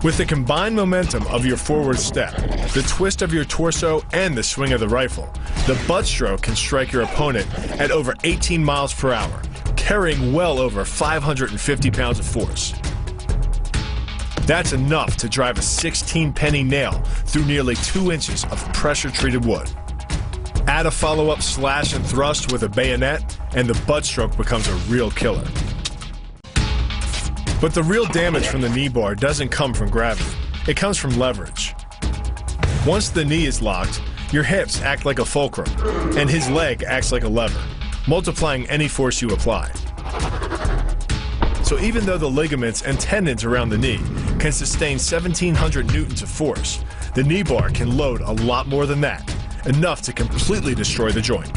With the combined momentum of your forward step, the twist of your torso, and the swing of the rifle, the butt stroke can strike your opponent at over 18 miles per hour, carrying well over 550 pounds of force. That's enough to drive a 16-penny nail through nearly 2 inches of pressure-treated wood. Add a follow-up slash and thrust with a bayonet, and the butt stroke becomes a real killer. But the real damage from the knee bar doesn't come from gravity. It comes from leverage. Once the knee is locked, your hips act like a fulcrum, and his leg acts like a lever, multiplying any force you apply. So even though the ligaments and tendons around the knee can sustain 1,700 newtons of force, the knee bar can load a lot more than that, enough to completely destroy the joint.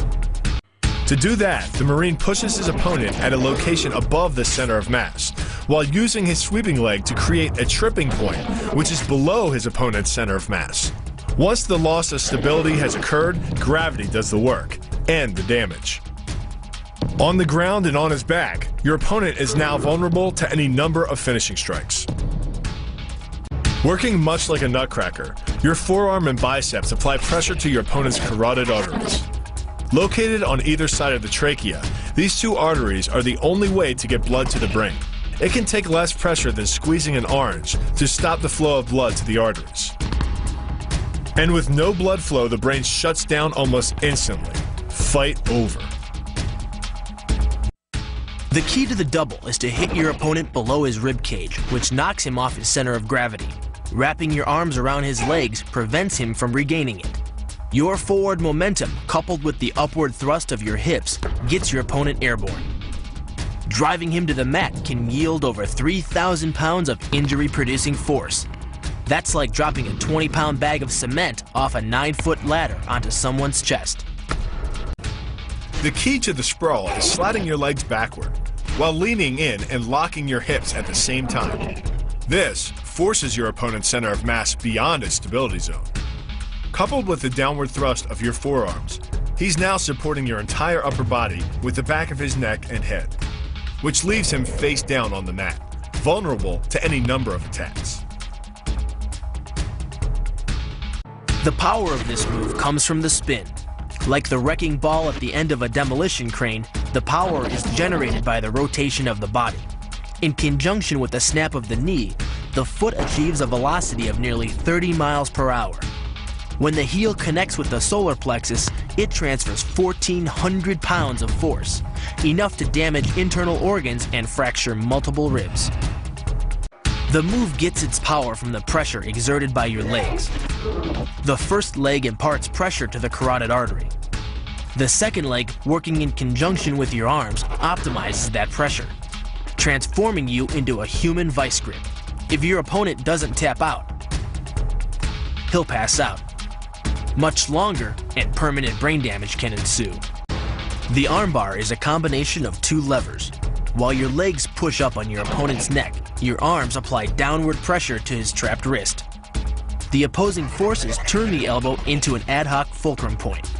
To do that, the Marine pushes his opponent at a location above the center of mass, while using his sweeping leg to create a tripping point, which is below his opponent's center of mass. Once the loss of stability has occurred, gravity does the work, and the damage. On the ground and on his back, your opponent is now vulnerable to any number of finishing strikes. Working much like a nutcracker, your forearm and biceps apply pressure to your opponent's carotid arteries. Located on either side of the trachea, these two arteries are the only way to get blood to the brain. It can take less pressure than squeezing an orange to stop the flow of blood to the arteries. And with no blood flow, the brain shuts down almost instantly. Fight over. The key to the double is to hit your opponent below his rib cage, which knocks him off his center of gravity. Wrapping your arms around his legs prevents him from regaining it. Your forward momentum, coupled with the upward thrust of your hips, gets your opponent airborne. Driving him to the mat can yield over 3,000 pounds of injury-producing force. That's like dropping a 20-pound bag of cement off a 9-foot ladder onto someone's chest. The key to the sprawl is sliding your legs backward, while leaning in and locking your hips at the same time. This forces your opponent's center of mass beyond its stability zone. Coupled with the downward thrust of your forearms, he's now supporting your entire upper body with the back of his neck and head, which leaves him face down on the mat, vulnerable to any number of attacks. The power of this move comes from the spin. Like the wrecking ball at the end of a demolition crane, the power is generated by the rotation of the body. In conjunction with the snap of the knee, the foot achieves a velocity of nearly 30 miles per hour. When the heel connects with the solar plexus, it transfers 1,400 pounds of force, enough to damage internal organs and fracture multiple ribs. The move gets its power from the pressure exerted by your legs. The first leg imparts pressure to the carotid artery. The second leg, working in conjunction with your arms, optimizes that pressure, transforming you into a human vice grip. If your opponent doesn't tap out, he'll pass out. Much longer and permanent brain damage can ensue. The armbar is a combination of two levers. While your legs push up on your opponent's neck, your arms apply downward pressure to his trapped wrist. The opposing forces turn the elbow into an ad hoc fulcrum point.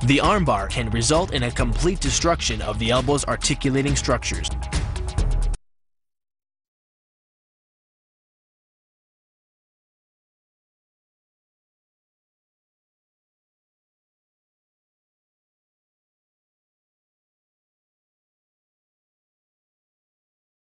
The armbar can result in a complete destruction of the elbow's articulating structures.